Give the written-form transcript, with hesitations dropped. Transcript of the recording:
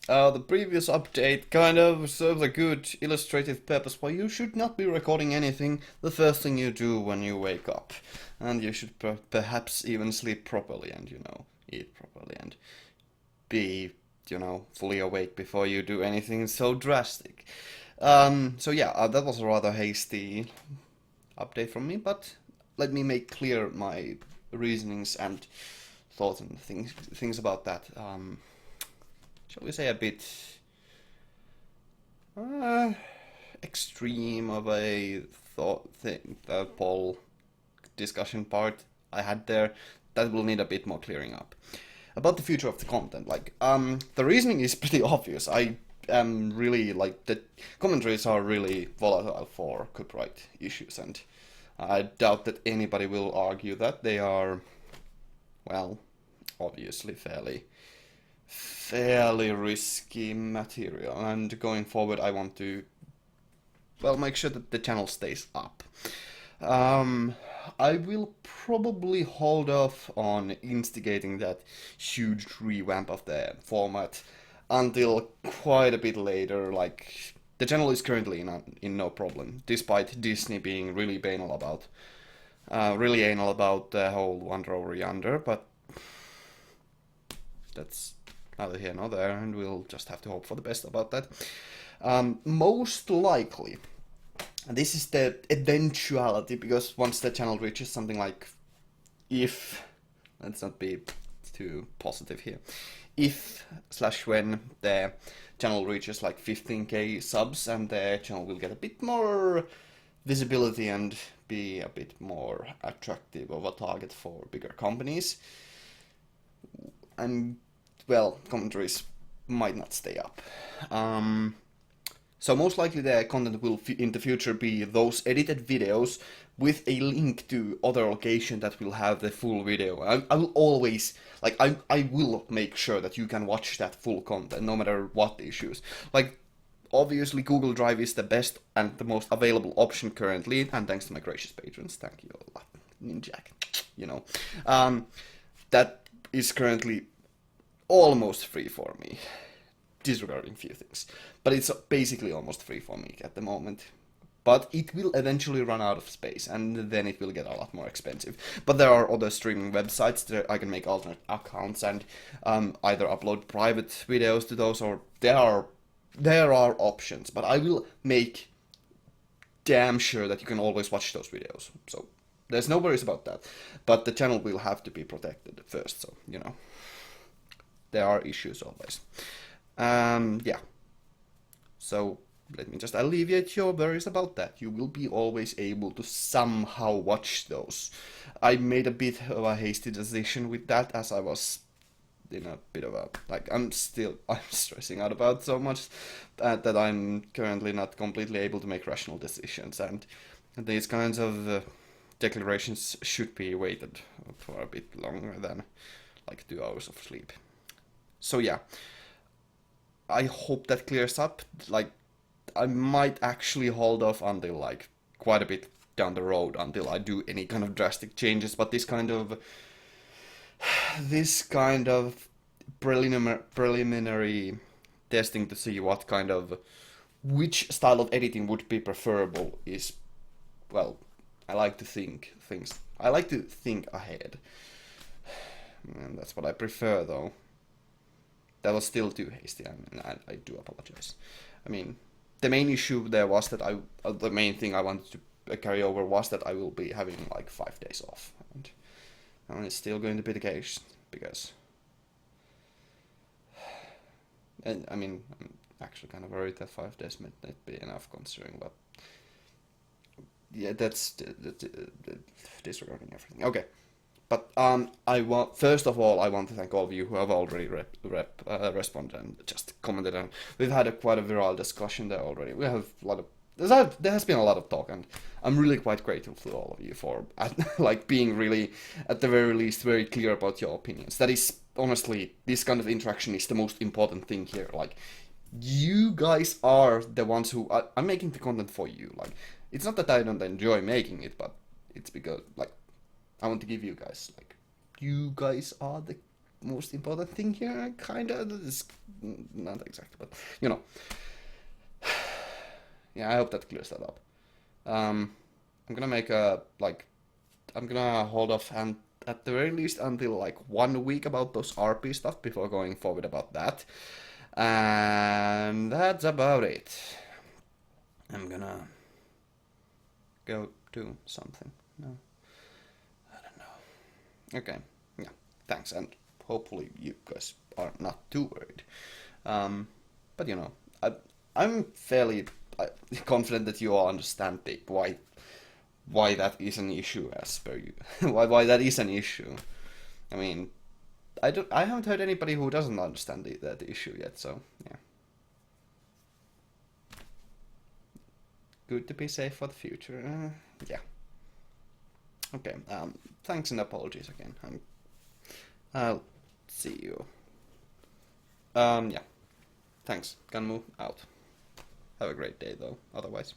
The previous update kind of serves a good illustrative purpose why you should not be recording anything the first thing you do when you wake up. And you should perhaps even sleep properly and, eat properly and be, fully awake before you do anything so drastic. So yeah, that was a rather hasty update from me, but let me make clear my reasonings and thoughts and things about that. Shall we say a bit uh, extreme of a thought thing, the poll discussion part I had there, that will need a bit more clearing up. About the future of the content, the reasoning is pretty obvious. I am really, the commentaries are really volatile for copyright issues, and I doubt that anybody will argue that they are, well, obviously fairly risky material, and going forward I want to, well, make sure that the channel stays up. Um, I will probably hold off on instigating that huge revamp of the format until quite a bit later. Like, the channel is currently in no problem, despite Disney being really anal about the whole Wander Over Yonder, but that's neither here nor there, and we'll just have to hope for the best about that. Most likely, and this is the eventuality, because once the channel reaches something like, if, let's not be too positive here, if slash when the channel reaches like 15k subs and the channel will get a bit more visibility and be a bit more attractive of a target for bigger companies, and, well, commentaries might not stay up. So most likely the content will in the future be those edited videos with a link to other location that will have the full video. I will always, I will make sure that you can watch that full content no matter what issues. Like, obviously Google Drive is the best and the most available option currently, and thanks to my gracious patrons, thank you a lot, Ninjak, that is currently almost free for me, disregarding few things. But it's basically almost free for me at the moment. But it will eventually run out of space, and then it will get a lot more expensive. But there are other streaming websites that I can make alternate accounts and either upload private videos to those, or there are options. But I will make damn sure that you can always watch those videos. So there's no worries about that. But the channel will have to be protected first, so there are issues always. Yeah. So let me just alleviate your worries about that. You will be always able to somehow watch those. I made a bit of a hasty decision with that, as I was in a bit of a, I'm stressing out about so much that I'm currently not completely able to make rational decisions, and these kinds of declarations should be weighted for a bit longer than like 2 hours of sleep. So yeah, I hope that clears up. Like, I might actually hold off until like quite a bit down the road until I do any kind of drastic changes. But this kind of preliminary testing to see what kind of which style of editing would be preferable is, well, I like to think things. I like to think ahead, and that's what I prefer though. That was still too hasty. I mean, I do apologize. I mean, the main issue there was that the main thing I wanted to carry over was that I will be having like 5 days off, and it's still going to be the case because, and I mean, I'm actually kind of worried that 5 days might not be enough considering, but yeah, that's disregarding everything. Okay. But I want first of all I want to thank all of you who have already responded and just commented, and we've had quite a viral discussion there already. We have a lot of there has been a lot of talk, and I'm really quite grateful to all of you for like being really, at the very least, very clear about your opinions. That is honestly, this kind of interaction is the most important thing here. Like, you guys are the ones who I'm making the content for you. Like, it's not that I don't enjoy making it, but it's because, like, I want to give you guys, like, you guys are the most important thing here, kinda. It's not exactly, but you know. Yeah, I hope that clears that up. I'm gonna make I'm gonna hold off and at the very least until like 1 week about those RP stuff before going forward about that. And that's about it. I'm gonna go do something. No, I don't know. Okay, yeah, thanks, and hopefully you guys are not too worried. But you know, I'm fairly confident that you all understand why that is an issue as per you. Why that is an issue. I mean, I haven't heard anybody who doesn't understand that issue yet. So yeah, good to be safe for the future. Yeah. Okay. Thanks and apologies again. I'll see you. Yeah. Thanks. Gunmu out. Have a great day though. Otherwise.